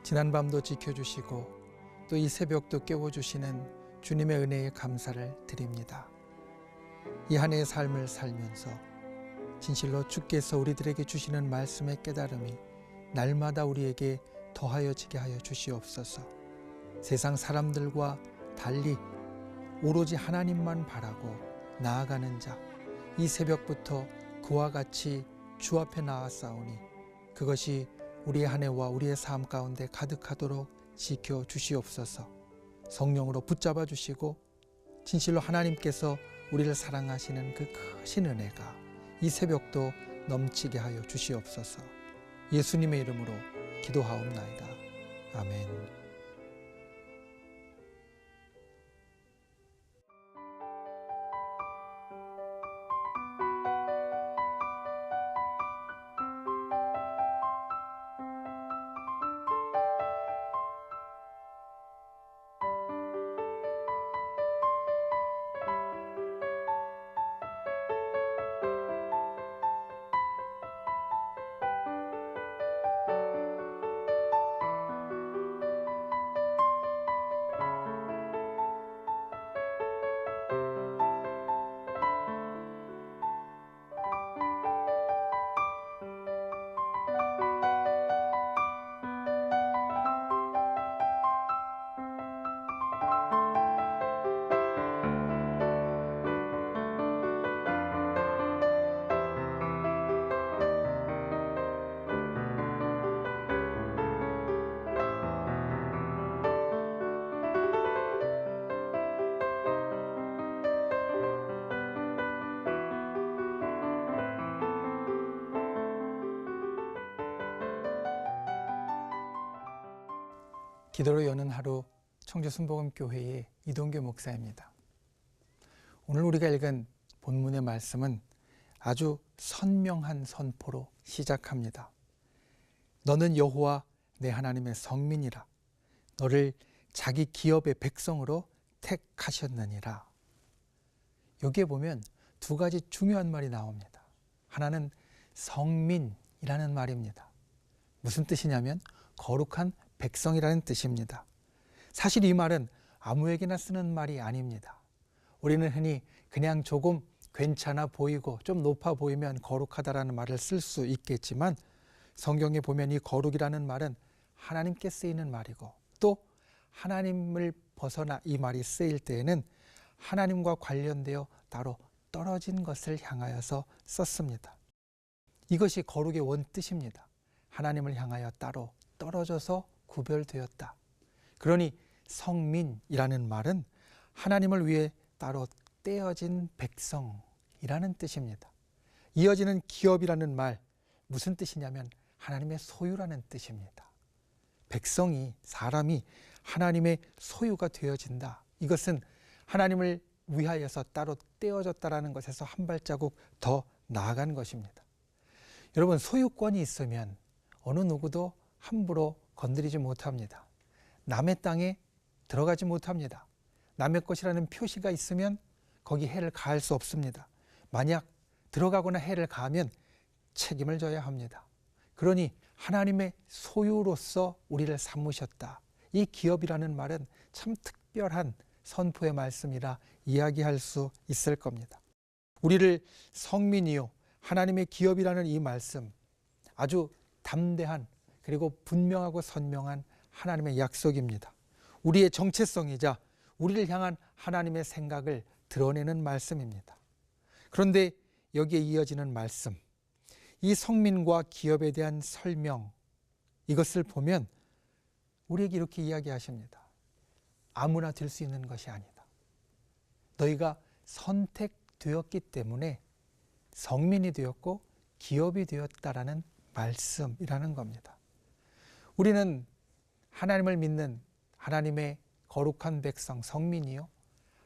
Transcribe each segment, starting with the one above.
지난밤도 지켜주시고 또 이 새벽도 깨워주시는 주님의 은혜에 감사를 드립니다. 이 한 해의 삶을 살면서 진실로 주께서 우리들에게 주시는 말씀의 깨달음이 날마다 우리에게 더하여지게 하여 주시옵소서. 세상 사람들과 달리 오로지 하나님만 바라고 나아가는 자, 이 새벽부터 그와 같이 주 앞에 나아싸우니 그것이 우리의 한 해와 우리의 삶 가운데 가득하도록 지켜주시옵소서. 성령으로 붙잡아 주시고 진실로 하나님께서 우리를 사랑하시는 그 크신 은혜가 이 새벽도 넘치게 하여 주시옵소서. 예수님의 이름으로 기도하옵나이다. 아멘. 기도로 여는 하루 청주순복음교회의 이동규 목사입니다. 오늘 우리가 읽은 본문의 말씀은 아주 선명한 선포로 시작합니다. 너는 여호와 내 하나님의 성민이라. 너를 자기 기업의 백성으로 택하셨느니라. 여기에 보면 두 가지 중요한 말이 나옵니다. 하나는 성민이라는 말입니다. 무슨 뜻이냐면 거룩한 백성이라는 뜻입니다. 사실 이 말은 아무에게나 쓰는 말이 아닙니다. 우리는 흔히 그냥 조금 괜찮아 보이고 좀 높아 보이면 거룩하다라는 말을 쓸 수 있겠지만 성경에 보면 이 거룩이라는 말은 하나님께 쓰이는 말이고 또 하나님을 벗어나 이 말이 쓰일 때에는 하나님과 관련되어 따로 떨어진 것을 향하여서 썼습니다. 이것이 거룩의 원뜻입니다. 하나님을 향하여 따로 떨어져서 구별되었다. 그러니 성민이라는 말은 하나님을 위해 따로 떼어진 백성이라는 뜻입니다. 이어지는 기업이라는 말, 무슨 뜻이냐면 하나님의 소유라는 뜻입니다. 백성이, 사람이 하나님의 소유가 되어진다. 이것은 하나님을 위하여서 따로 떼어졌다라는 것에서 한 발자국 더 나아간 것입니다. 여러분, 소유권이 있으면 어느 누구도 함부로 건드리지 못합니다. 남의 땅에 들어가지 못합니다. 남의 것이라는 표시가 있으면 거기 해를 가할 수 없습니다. 만약 들어가거나 해를 가하면 책임을 져야 합니다. 그러니 하나님의 소유로서 우리를 삼으셨다. 이 기업이라는 말은 참 특별한 선포의 말씀이라 이야기할 수 있을 겁니다. 우리를 성민이요 하나님의 기업이라는 이 말씀, 아주 담대한 그리고 분명하고 선명한 하나님의 약속입니다. 우리의 정체성이자 우리를 향한 하나님의 생각을 드러내는 말씀입니다. 그런데 여기에 이어지는 말씀, 이 성민과 기업에 대한 설명, 이것을 보면 우리에게 이렇게 이야기하십니다. 아무나 될 수 있는 것이 아니다. 너희가 선택되었기 때문에 성민이 되었고 기업이 되었다라는 말씀이라는 겁니다. 우리는 하나님을 믿는 하나님의 거룩한 백성, 성민이요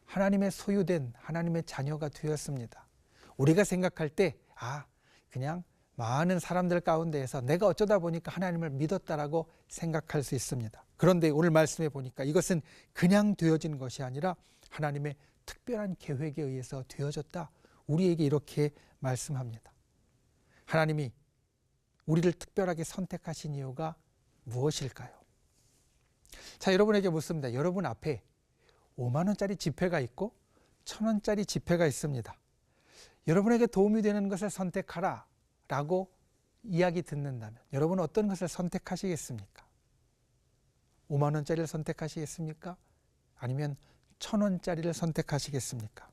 하나님의 소유된 하나님의 자녀가 되었습니다. 우리가 생각할 때 그냥 많은 사람들 가운데에서 내가 어쩌다 보니까 하나님을 믿었다라고 생각할 수 있습니다. 그런데 오늘 말씀해 보니까 이것은 그냥 되어진 것이 아니라 하나님의 특별한 계획에 의해서 되어졌다. 우리에게 이렇게 말씀합니다. 하나님이 우리를 특별하게 선택하신 이유가 무엇일까요? 자, 여러분에게 묻습니다. 여러분 앞에 5만 원짜리 지폐가 있고 1,000원짜리 지폐가 있습니다. 여러분에게 도움이 되는 것을 선택하라 라고 이야기 듣는다면 여러분은 어떤 것을 선택하시겠습니까? 5만 원짜리를 선택하시겠습니까? 아니면 1,000원짜리를 선택하시겠습니까?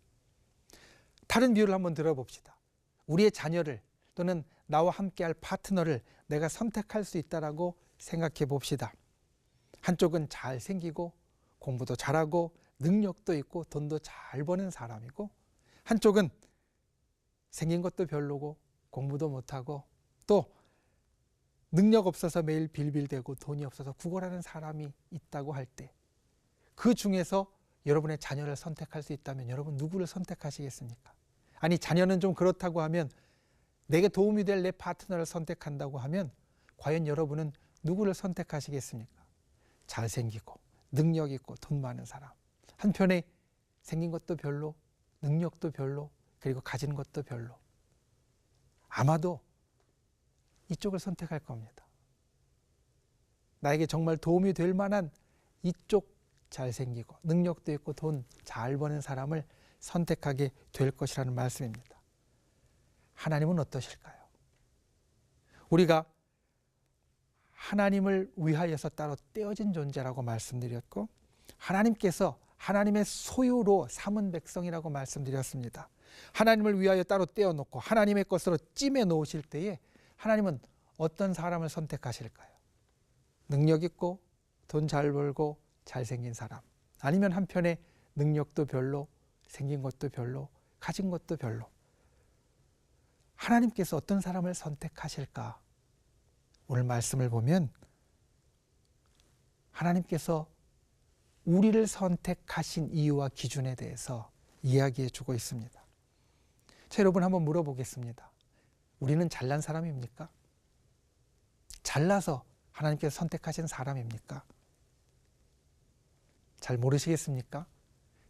다른 비유를 한번 들어봅시다. 우리의 자녀를 또는 나와 함께할 파트너를 내가 선택할 수 있다라고 생각해 봅시다. 한쪽은 잘생기고 공부도 잘하고 능력도 있고 돈도 잘 버는 사람이고, 한쪽은 생긴 것도 별로고 공부도 못하고 또 능력 없어서 매일 빌빌대고 돈이 없어서 구걸하는 사람이 있다고 할 때, 그 중에서 여러분의 자녀를 선택할 수 있다면 여러분 누구를 선택하시겠습니까? 아니, 자녀는 좀 그렇다고 하면 내게 도움이 될 내 파트너를 선택한다고 하면 과연 여러분은 누구를 선택하시겠습니까? 잘생기고 능력 있고 돈 많은 사람, 한편에 생긴 것도 별로, 능력도 별로, 그리고 가진 것도 별로. 아마도 이쪽을 선택할 겁니다. 나에게 정말 도움이 될 만한 이쪽 잘생기고 능력도 있고 돈 잘 버는 사람을 선택하게 될 것이라는 말씀입니다. 하나님은 어떠실까요? 우리가 하나님을 위하여서 따로 떼어진 존재라고 말씀드렸고, 하나님께서 하나님의 소유로 삼은 백성이라고 말씀드렸습니다. 하나님을 위하여 따로 떼어놓고 하나님의 것으로 찜해 놓으실 때에 하나님은 어떤 사람을 선택하실까요? 능력 있고 돈 잘 벌고 잘생긴 사람, 아니면 한편에 능력도 별로, 생긴 것도 별로, 가진 것도 별로. 하나님께서 어떤 사람을 선택하실까? 오늘 말씀을 보면 하나님께서 우리를 선택하신 이유와 기준에 대해서 이야기해 주고 있습니다. 자, 여러분 한번 물어보겠습니다. 우리는 잘난 사람입니까? 잘나서 하나님께서 선택하신 사람입니까? 잘 모르시겠습니까?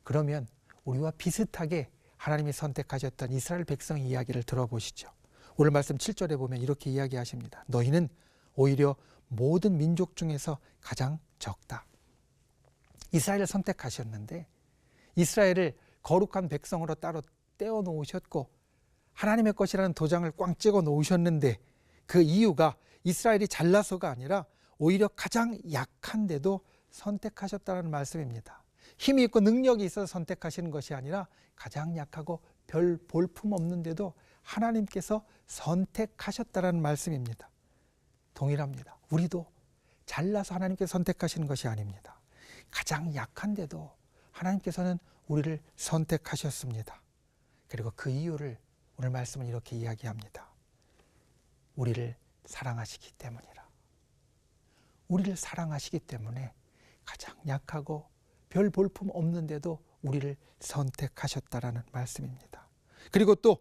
그러면 우리와 비슷하게 하나님이 선택하셨던 이스라엘 백성의 이야기를 들어보시죠. 오늘 말씀 7절에 보면 이렇게 이야기하십니다. 너희는 오히려 모든 민족 중에서 가장 적다. 이스라엘을 선택하셨는데 이스라엘을 거룩한 백성으로 따로 떼어 놓으셨고 하나님의 것이라는 도장을 꽝 찍어 놓으셨는데, 그 이유가 이스라엘이 잘나서가 아니라 오히려 가장 약한데도 선택하셨다는 말씀입니다. 힘이 있고 능력이 있어서 선택하시는 것이 아니라 가장 약하고 별 볼품 없는데도 하나님께서 선택하셨다는 말씀입니다. 동일합니다. 우리도 잘나서 하나님께서 선택하시는 것이 아닙니다. 가장 약한데도 하나님께서는 우리를 선택하셨습니다. 그리고 그 이유를 오늘 말씀은 이렇게 이야기합니다. 우리를 사랑하시기 때문이라. 우리를 사랑하시기 때문에 가장 약하고 별 볼품 없는데도 우리를 선택하셨다라는 말씀입니다. 그리고 또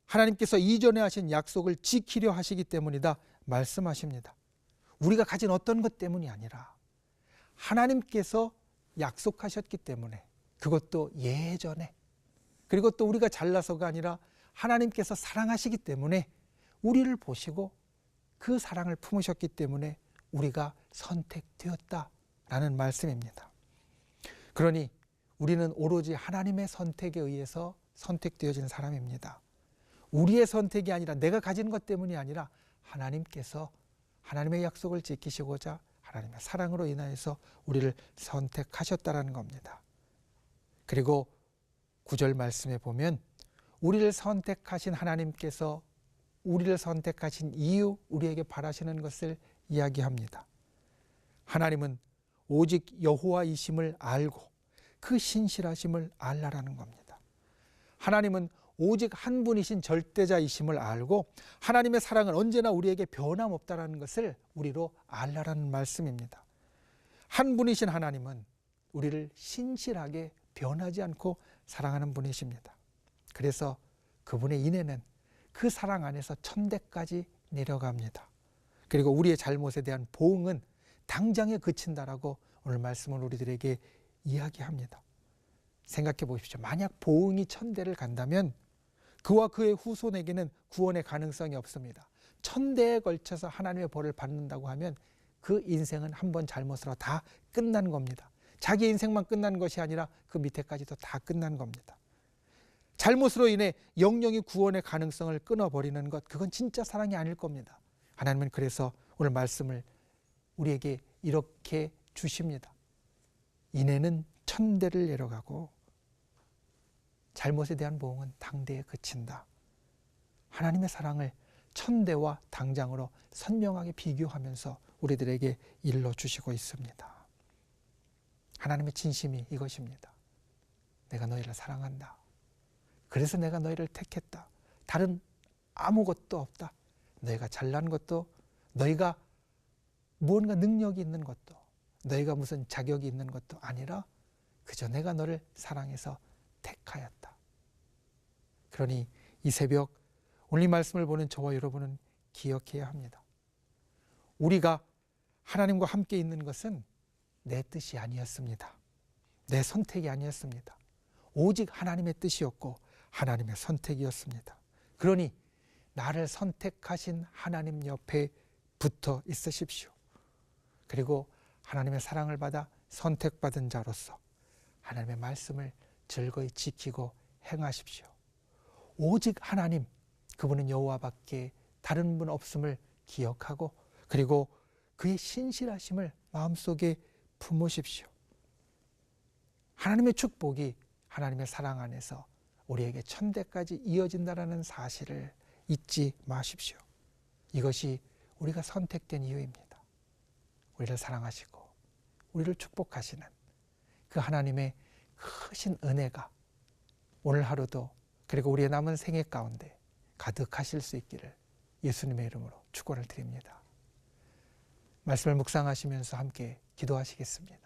하나님께서 이전에 하신 약속을 지키려 하시기 때문이다 말씀하십니다. 우리가 가진 어떤 것 때문이 아니라 하나님께서 약속하셨기 때문에, 그것도 예전에, 그리고 또 우리가 잘나서가 아니라 하나님께서 사랑하시기 때문에 우리를 보시고 그 사랑을 품으셨기 때문에 우리가 선택되었다라는 말씀입니다. 그러니 우리는 오로지 하나님의 선택에 의해서 선택되어진 사람입니다. 우리의 선택이 아니라, 내가 가진 것 때문이 아니라 하나님께서 하나님의 약속을 지키시고자 하나님의 사랑으로 인하여서 우리를 선택하셨다라는 겁니다. 그리고 9절 말씀에 보면 우리를 선택하신 하나님께서 우리를 선택하신 이유, 우리에게 바라시는 것을 이야기합니다. 하나님은 오직 여호와이심을 알고 그 신실하심을 알라라는 겁니다. 하나님은 오직 한 분이신 절대자이심을 알고 하나님의 사랑은 언제나 우리에게 변함없다라는 것을 우리로 알라라는 말씀입니다. 한 분이신 하나님은 우리를 신실하게 변하지 않고 사랑하는 분이십니다. 그래서 그분의 인애는 그 사랑 안에서 천대까지 내려갑니다. 그리고 우리의 잘못에 대한 보응은 당장에 그친다라고 오늘 말씀은 우리들에게 이야기합니다. 생각해 보십시오. 만약 보응이 천대를 간다면 그와 그의 후손에게는 구원의 가능성이 없습니다. 천대에 걸쳐서 하나님의 벌을 받는다고 하면 그 인생은 한 번 잘못으로 다 끝난 겁니다. 자기 인생만 끝난 것이 아니라 그 밑에까지도 다 끝난 겁니다. 잘못으로 인해 영영이 구원의 가능성을 끊어버리는 것, 그건 진짜 사랑이 아닐 겁니다. 하나님은 그래서 오늘 말씀을 우리에게 이렇게 주십니다. 이내는 천대를 내려가고 잘못에 대한 보응은 당대에 그친다. 하나님의 사랑을 천대와 당장으로 선명하게 비교하면서 우리들에게 일러주시고 있습니다. 하나님의 진심이 이것입니다. 내가 너희를 사랑한다. 그래서 내가 너희를 택했다. 다른 아무것도 없다. 너희가 잘난 것도, 너희가 무언가 능력이 있는 것도, 너희가 무슨 자격이 있는 것도 아니라 그저 내가 너를 사랑해서 택하였다. 그러니 이 새벽 오늘 이 말씀을 보는 저와 여러분은 기억해야 합니다. 우리가 하나님과 함께 있는 것은 내 뜻이 아니었습니다. 내 선택이 아니었습니다. 오직 하나님의 뜻이었고 하나님의 선택이었습니다. 그러니 나를 선택하신 하나님 옆에 붙어 있으십시오. 그리고 하나님의 사랑을 받아 선택받은 자로서 하나님의 말씀을 즐거이 지키고 행하십시오. 오직 하나님, 그분은 여호와밖에 다른 분 없음을 기억하고 그리고 그의 신실하심을 마음속에 품으십시오. 하나님의 축복이 하나님의 사랑 안에서 우리에게 천대까지 이어진다는 사실을 잊지 마십시오. 이것이 우리가 선택된 이유입니다. 우리를 사랑하시고 우리를 축복하시는 그 하나님의 크신 은혜가 오늘 하루도 그리고 우리의 남은 생애 가운데 가득하실 수 있기를 예수님의 이름으로 축원을 드립니다. 말씀을 묵상하시면서 함께 기도하시겠습니다.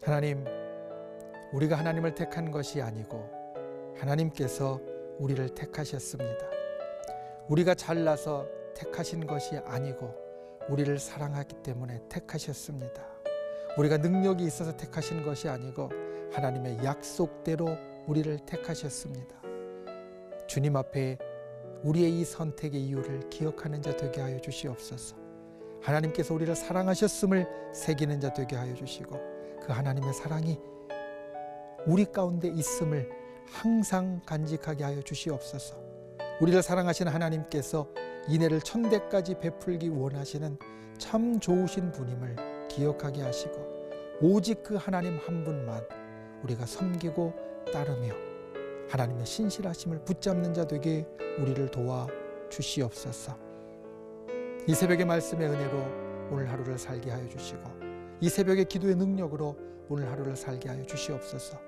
하나님, 우리가 하나님을 택한 것이 아니고 하나님께서 우리를 택하셨습니다. 우리가 잘나서 택하신 것이 아니고 우리를 사랑하기 때문에 택하셨습니다. 우리가 능력이 있어서 택하신 것이 아니고 하나님의 약속대로 우리를 택하셨습니다. 주님 앞에 우리의 이 선택의 이유를 기억하는 자 되게 하여 주시옵소서. 하나님께서 우리를 사랑하셨음을 새기는 자 되게 하여 주시고 그 하나님의 사랑이 우리 가운데 있음을 항상 간직하게 하여 주시옵소서. 우리를 사랑하시는 하나님께서 인애를 천대까지 베풀기 원하시는 참 좋으신 분임을 기억하게 하시고 오직 그 하나님 한 분만 우리가 섬기고 따르며 하나님의 신실하심을 붙잡는 자 되게 우리를 도와 주시옵소서. 이 새벽의 말씀의 은혜로 오늘 하루를 살게 하여 주시고 이 새벽의 기도의 능력으로 오늘 하루를 살게 하여 주시옵소서.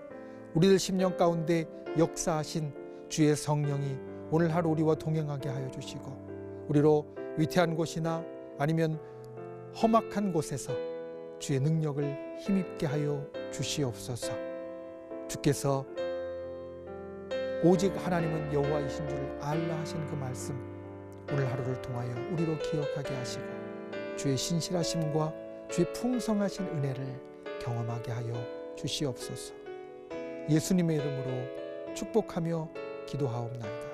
우리들 심령 가운데 역사하신 주의 성령이 오늘 하루 우리와 동행하게 하여 주시고 우리로 위태한 곳이나 아니면 험악한 곳에서 주의 능력을 힘입게 하여 주시옵소서. 주께서 오직 하나님은 여호와이신 줄 알라 하신 그 말씀 오늘 하루를 통하여 우리로 기억하게 하시고 주의 신실하심과 주의 풍성하신 은혜를 경험하게 하여 주시옵소서. 예수님의 이름으로 축복하며 기도하옵나이다.